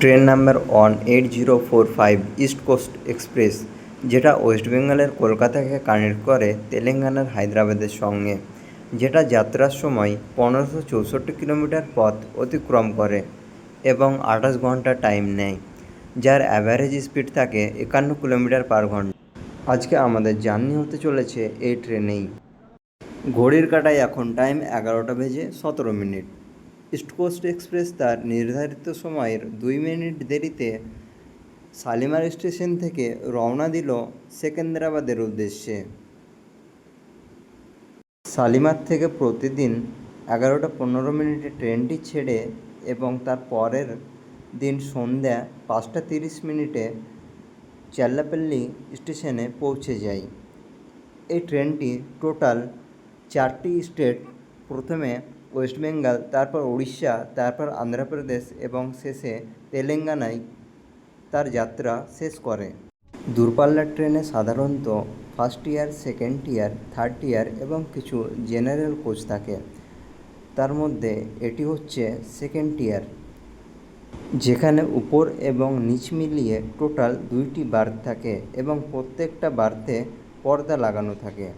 Train number 18045 East Coast Express, যেটা West বেঙ্গলের কলকাতাকে কানেক্ট করে তেলেঙ্গানার হায়দ্রাবাদের সঙ্গে, যেটা যাত্রার সময় 1564 কিলোমিটার পথ অতিক্রম করে এবং 28 ঘন্টা টাইম নেয়, যার অ্যাভারেজ স্পিড থাকে 51 কিলোমিটার পার ঘন্টা। আজকে আমাদের জার্নি হতে চলেছে এই ট্রেনেই। ঘড়ির কাঁটায় এখন টাইম 11:17। ইস্ট কোস্ট এক্সপ্রেস তার নির্ধারিত সময়ের 2 মিনিট দেরিতে শালিমার স্টেশন থেকে রওনা দিল সেকেন্দ্রাবাদের উদ্দেশ্যে। শালিমার থেকে প্রতিদিন 11:15 ট্রেনটি ছেড়ে এবং তার পরের দিন সন্ধ্যা 5:30 চেল্লাপল্লী স্টেশনে পৌঁছে যায়। এই ট্রেনটি টোটাল 4টি স্টেট, প্রথমে ওয়েস্ট বেঙ্গল, তারপর উড়িষ্যা, তারপর অন্ধ্রপ্রদেশ এবং শেষে তেলেঙ্গানায় তার যাত্রা শেষ করে। দূরপাল্লার ট্রেনে সাধারণত first year, second year, third year এবং কিছু জেনারেল কোচ থাকে। তার মধ্যে এটি হচ্ছে সেকেন্ড ইয়ার, যেখানে উপর এবং নিচ মিলিয়ে টোটাল 2টি বার্থ থাকে এবং প্রত্যেকটা বার্থে পর্দা লাগানো থাকে।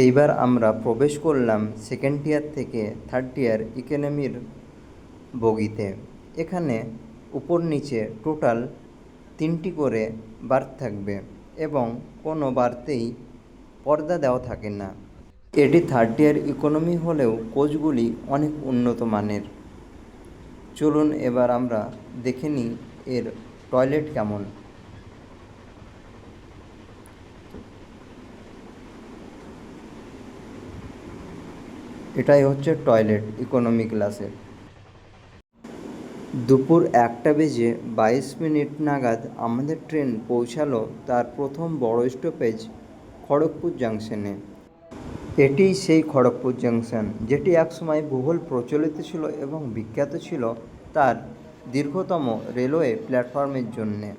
এইবার আমরা প্রবেশ করলাম সেকেন্ড ইয়ার থেকে থার্ড ইয়ার ইকোনমির বগিতে। এখানে উপর নিচে টোটাল 3টি করে বার্থ থাকবে এবং কোনো বার্থেই পর্দা দেওয়া থাকে না। এটি থার্ড ইয়ার ইকোনমি হলেও কোচগুলি অনেক উন্নত মানের। চলুন এবার আমরা দেখে নিই এর টয়লেট কেমন। এটাই হচ্ছে টয়লেট ইকোনমি ক্লাসের। দুপুর 1:22 নাগাদ আমাদের ট্রেন পৌঁছালো তার প্রথম বড় স্টপেজ খড়গপুর জাংশনে। এটিই সেই খড়গপুর জাংশন, যেটি একসময় বহুল প্রচলিত ছিল এবং বিখ্যাত ছিল তার দীর্ঘতম রেলওয়ে প্ল্যাটফর্মের জন্যে।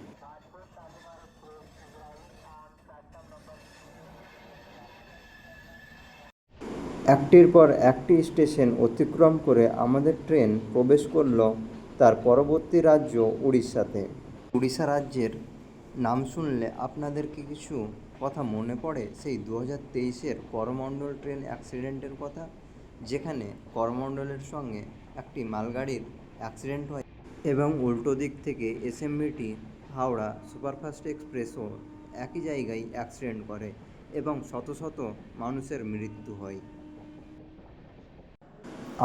একটির পর একটি স্টেশন অতিক্রম করে আমাদের ট্রেন প্রবেশ করল তার পরবর্তী রাজ্য উড়িষ্যাতে। উড়িষ্যা রাজ্যের নাম শুনলে আপনাদের কি কিছু কথা মনে পড়ে সেই 2023-এর করমণ্ডল ট্রেন অ্যাক্সিডেন্টের কথা, যেখানে করমণ্ডলের সঙ্গে একটি মালগাড়ির অ্যাক্সিডেন্ট হয় এবং উল্টো দিক থেকে এসএমবিটি হাওড়া সুপারফাস্ট এক্সপ্রেসও একই জায়গায় অ্যাক্সিডেন্ট করে এবং শত শত মানুষের মৃত্যু হয়।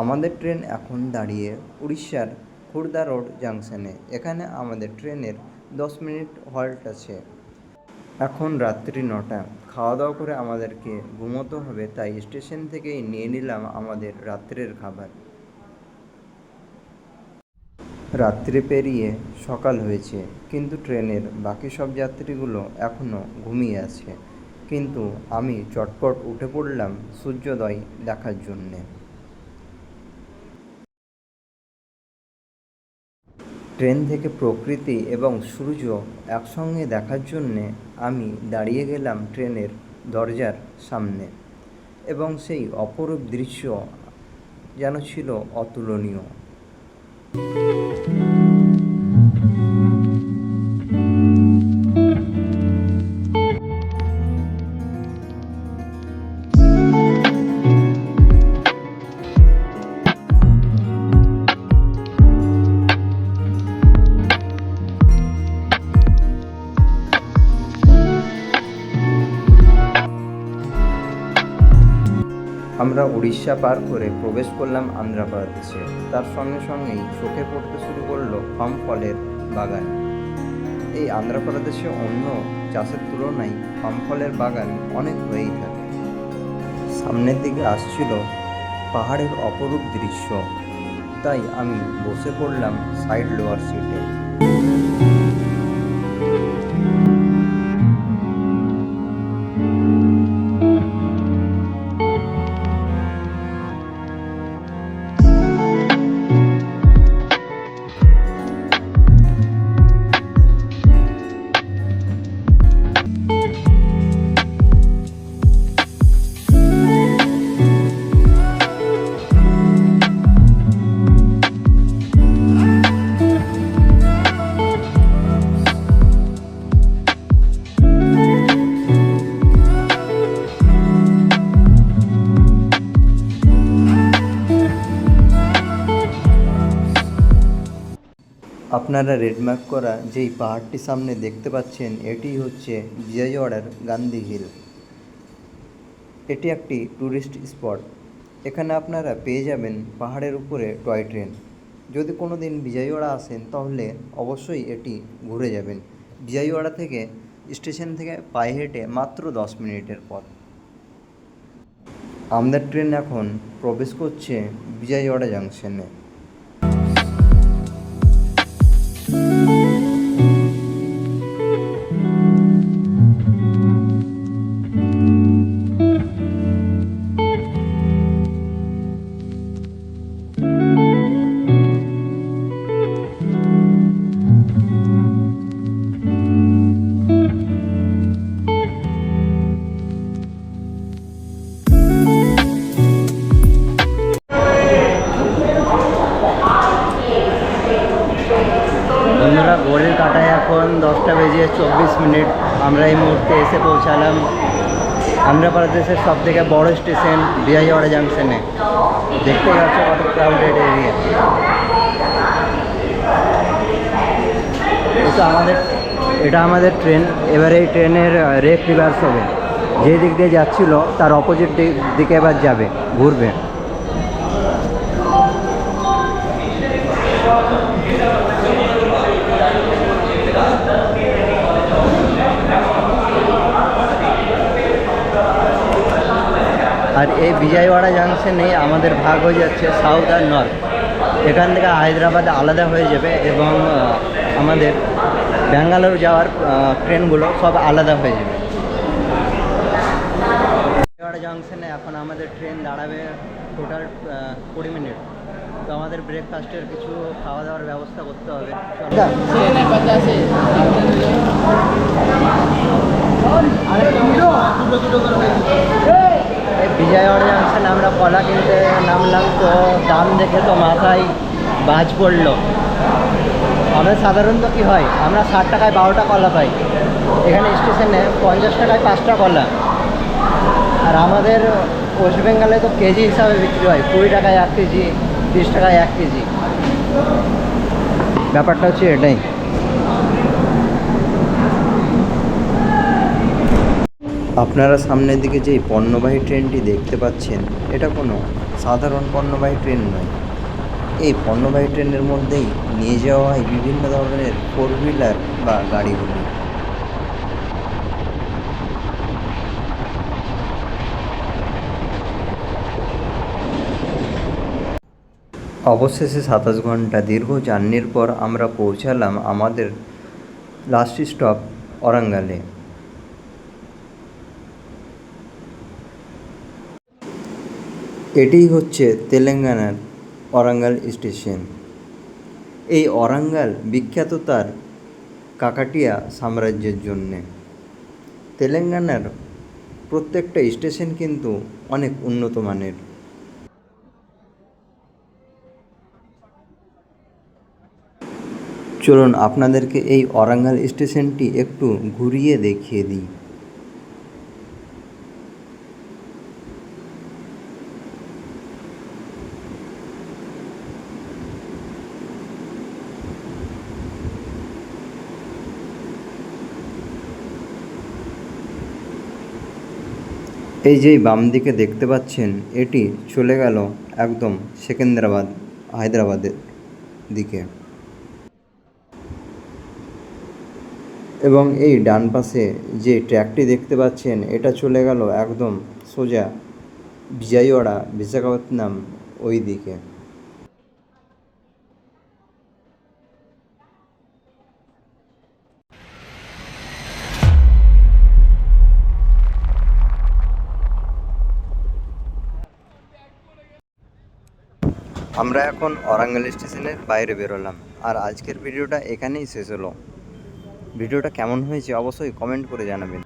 আমাদের ট্রেন এখন দাঁড়িয়ে উড়িষ্যার খুর্দা রোড জাংশনে। এখানে আমাদের ট্রেনের 10 মিনিট হল্ট আছে। এখন রাত্রি 9টা। খাওয়া দাওয়া করে আমাদেরকে ঘুমোতে হবে, তাই স্টেশন থেকেই নিয়ে নিলাম আমাদের রাত্রের খাবার। রাত্রি পেরিয়ে সকাল হয়েছে, কিন্তু ট্রেনের বাকি সব যাত্রীগুলো এখনও ঘুমিয়ে আছে, কিন্তু আমি চটপট উঠে পড়লাম সূর্যোদয় দেখার জন্যে। ট্রেন থেকে প্রকৃতি এবং সূর্য একসঙ্গে দেখার জন্যে আমি দাঁড়িয়ে গেলাম ট্রেনের দরজার সামনে এবং সেই অপরূপ দৃশ্য যেন ছিল অতুলনীয়। আমরা উড়িষ্যা পার করে প্রবেশ করলাম অন্ধ্রপ্রদেশে। তার সঙ্গে সঙ্গেই চোখে পড়তে শুরু করলো পাম ফলের বাগান। এই অন্ধ্রপ্রদেশে অন্য চাষের তুলনায় পাম ফলের বাগান অনেক হয়েই থাকে। সামনের দিকে আসছিল পাহাড়ের অপরূপ দৃশ্য, তাই আমি বসে পড়লাম সাইড লোয়ার সিটে। আপনারা রেডমার্ক করা যেই পাহাড়টি সামনে দেখতে পাচ্ছেন এটি হচ্ছে বিজয়ওয়াড়ার গান্ধী হিল। এটি একটি ট্যুরিস্ট স্পট। এখানে আপনারা পেয়ে যাবেন পাহাড়ের উপরে টয় ট্রেন। যদি কোনো দিন বিজয়ওয়াড়া আসেন তাহলে অবশ্যই এটি ঘুরে যাবেন। বিজয়ওয়াড়া থেকে স্টেশন থেকে পায়ে হেঁটে মাত্র 10 মিনিটের পথ। আমাদের ট্রেন এখন প্রবেশ করছে বিজয়ওয়াড়া জাংশনে। বন্ধুরা, ঘড়ির কাঁটায় এখন 10:24। আমরা এই মুহূর্তে এসে পৌঁছালাম অন্ধ্রপ্রদেশের সব থেকে বড় স্টেশন বিজয়ওয়াড়া জাংশনে। দেখতে পাচ্ছ কত ক্রাউডেড এরিয়া। এটা আমাদের ট্রেন। এবার এই ট্রেনের রেক রিভার্স হবে। যে দিক দিয়ে যাচ্ছিল তার অপোজিট দিকে এবার যাবে, ঘুরবে। আর এই বিজয়ওয়াড়া জাংশনে আমাদের ভাগ হয়ে যাচ্ছে সাউথ আর নর্থ। এখান থেকে হায়দ্রাবাদ আলাদা হয়ে যাবে এবং আমাদের ব্যাঙ্গালোর যাওয়ার ট্রেনগুলো সব আলাদা হয়ে যাবে। বিজয়ওয়াড়া জাংশনে এখন আমাদের ট্রেন দাঁড়াবে টোটাল 20 মিনিট। তো আমাদের ব্রেকফাস্টের কিছু খাওয়া দাওয়ার ব্যবস্থা করতে হবে। এই বিজয়ওয়াড়া জাংশনে আমরা কলা কিনতে নামলাম, তো দাম দেখে তো মাথায় বাজ পড়লো। আমাদের সাধারণত কী হয়, আমরা 60 টাকায় 12টা কলা পাই। এখানে স্টেশনে 50 টাকায় 5টা কলা। আর আমাদের ওয়েস্ট বেঙ্গলে তো কেজি হিসাবে বিক্রি হয়, 20 টাকায় 1 কেজি, 30 টাকায় 1 কেজি। ব্যাপারটা হচ্ছে এটাই। আপনারা সামনের দিকে যে পণ্যবাহী ট্রেনটি দেখতে পাচ্ছেন এটা কোনো সাধারণ পণ্যবাহী ট্রেন নয়। এই পণ্যবাহী ট্রেনের মধ্যেই নিয়ে যাওয়া হয় বিভিন্ন ধরনের 4 হুইলার বা গাড়িগুলি। অবশেষে 27 ঘন্টা দীর্ঘ জার্নির পর আমরা পৌঁছালাম আমাদের লাস্ট স্টপ ওরাঙ্গালে। এটিই হচ্ছে তেলেঙ্গানার ওরাঙ্গাল স্টেশন। এই ওরাঙ্গাল বিখ্যাত তার কাকাটিয়া সাম্রাজ্যের জন্যে। তেলেঙ্গানার প্রত্যেকটা স্টেশন কিন্তু অনেক উন্নত মানের। চলুন আপনাদেরকে এই ওরাঙ্গাল স্টেশনটি একটু ঘুরিয়ে দেখিয়ে দিই। এই যেই বাম দিকে দেখতে পাচ্ছেন এটি চলে গেল একদম সেকেন্দ্রাবাদ, হায়দ্রাবাদের দিকে। এবং এই ডান পাশে যে ট্র্যাকটি দেখতে পাচ্ছেন এটা চলে গেল একদম সোজা বিজয়ওয়াড়া, বিশাখাপত্তনম ওই দিকে। আমরা এখন ওরাঙ্গাল স্টেশনের বাইরে বেরোলাম। আর আজকের ভিডিওটা এখানেই শেষ হলো। ভিডিওটা কেমন হয়েছে অবশ্যই কমেন্ট করে জানাবেন।